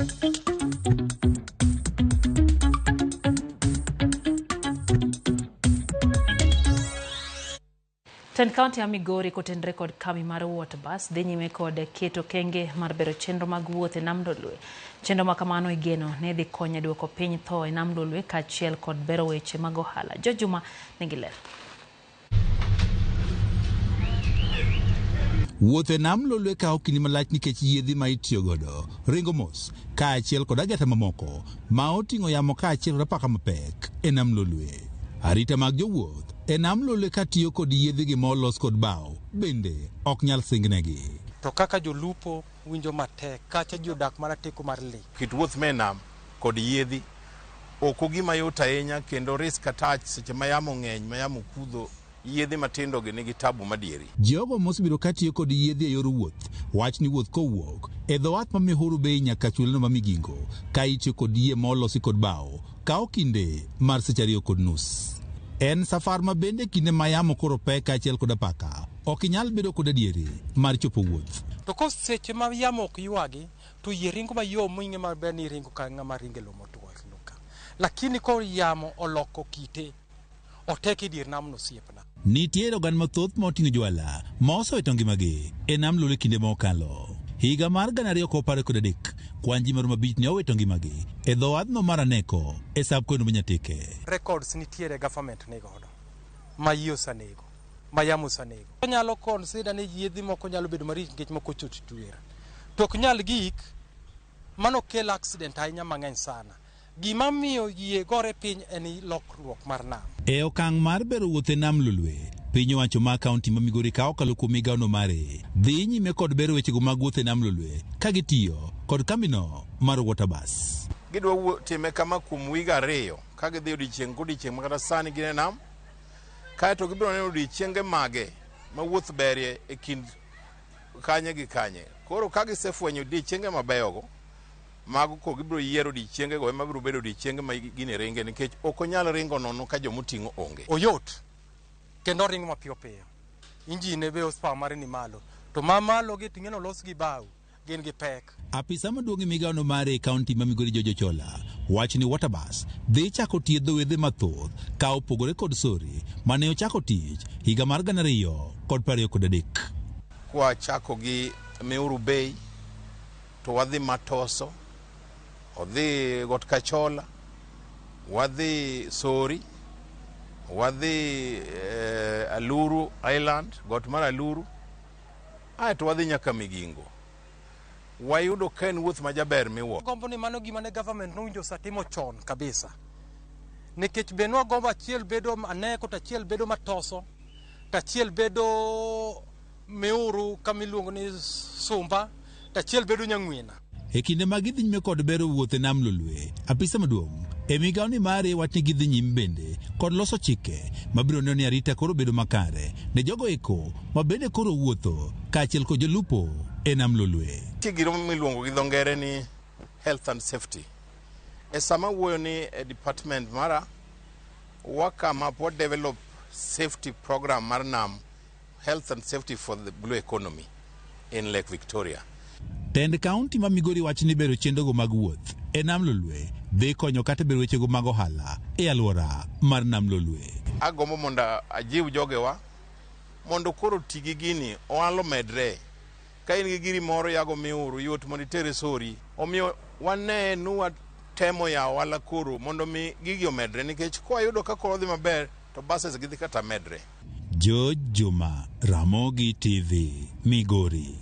Ten kaunti ya Migori kotendre kod kami mar wuoth bus dhi nyime kod keto kenge mar bero chenro mag wuoth e Nam-Lolwe. Chenro ma kamano igeno ne dhi konyo duoko piny tho e Nam-Lolwe kaachiel kod bero weche mag ohala. Jojuma nigi ler. Wuoth e Nam-Lolwe kawo kinde malach nikech yiedhi ma itiyo godo, ringo mos, kaachiel kod ageta mamoko ma oting'o yamo kaachiel kod apaka mapek e Nam-Lolwe. Arita mag jowuoth e Nam-Lolwe katiyo kod yiedhigi molos kod bao bende ok nyal singnegi. To kaka jolupo winjo matek kacha jodak mana teko mar le. Kit wuoth me nam kod yiedhi ok gima yot ahinya kendo risk attach seche ma yamo ng'eny ma yamo kudho yiedhi matindo gi nigi tabu madieri. Jogo mosebiro katiyo kod yiedhi e yor wuoth wach ni wuoth kowuok e dho wath ma Mihuru Bei nyaka chulno ma Migingo ka itiyo kod yie molosi kod bao kawo kinde mar seche 2 kod nus. En safar ma bende kinde ma yamo koro pek kaachiel kod apaka ok inyal bedo kod adieri mar chopo wuoth. To kos seche ma yamo ok ywagi to yie ringo mayom moing'e maber ni ringo ka ng'ama ringe lo motwo luka. Lakini ko yamo oloko kite otek dier nam no siepna. Nitie ogan mathoth ma oting'o jwala ma osewito ngimagi e Nam-Lolwe kinde ma okalo. Higa mar 2013 kwan ji maromo 5 ne owito ngimagi e dho wadhno mar Aneko e sab kono Manyateke. Records nitiere government ne godo ma yio sanego ma yamo sanego. Onyalo consider ni yiedhi moko nyalo bedo marich nikech moko chot tuera. Tok nyal gik mano kel accident ahinya mang'eny sana. Gima miyo yie gore piny en lokruok mar nam. E okang' mar bero wuoth e Nam-Lolwe, piny owacho ma kaunti ma Migori kawo kalo kuom migawono mare dhi nyime kod bero wechego mag wuoth e Nam-Lolwe ka gitiyo kod kambino mar water bus. Gidwa time kama kuom wige 2 ka gidhi odiechieng' kodiechieng' ma kata sani gin e nam, kaeto gibiro neno odiechienge mage ma wuoth berie e kind kanye gi kanye. Koro ka gisefwenyo odiechienge mabeyogo mago ko gibiro yiero odiechiengego ema biro bedo odiechienge ma gine ringe nikech ok onyal ringo nono ka jomoting'o onge. Oyot kendo ringo mapiyo piyo. Injine be ospa mare ni malo. To ma malo gi ting'eno los gi bao gin gi pek. Apisa maduong' e migawono mare e kaunti ma Migori Jojo Chola wach ni water bus dhi chako tiyo dho wedhe mathoth ka opogore kod sori mane ochako tich higa mar 2023. Kwa chako gi Mihuru Bei to wadhi Matoso, wadhi Got Kachola, wadhi Sori, wadhi Aluru Island, Got mar Aluru, aeto wadhi nyaka Migingo. Wayudo ka en wuoth ma jaber miwuok. Gombo ni mano gima ne government nowinjo satimo chon kabisa. Nikech benwa gombo achiel bedo Aneko, tachiel bedo Matoso, tachiel bedo Mihuru kamiluongo ni Sumba, tachiel bedo Nyang'wina. E kinde ma gidhi nyime kod bero wuoth e Nam-Lolwe, apisa maduong' e migawoni mare wach ni gidhi nyime bende kod loso chike mabiro neno ni arita koro bedo makare ne jogo eko ma bende koro wuotho kaachiel kod jolupo e Nam-Lolwe. Giro miluongo gi dho ngere ni health and safety. E sama wuoyo ni e department mara wakama pod develop safety program mar nam, health and safety for the blue economy in Lake Victoria. Tend kaunti ma Migori wach ni bero chenrogo mag wuoth e Nam-Lolwe dhi konyo kata bero wechego mag ohala e alwora mar Nam-Lolwe. Agombo mondo ajiw jogewa mondo koro tigi gini oalo medre. Ka in gi giri moro yago Mihuru yot mondo itere Sori, omiyo wane nuwa temo ya wala koro mondo mi gigi omedre nikech kwa yudo ka koro dhi maber to buses gidhi kata medre. Jojuma, Ramogi TV, Migori.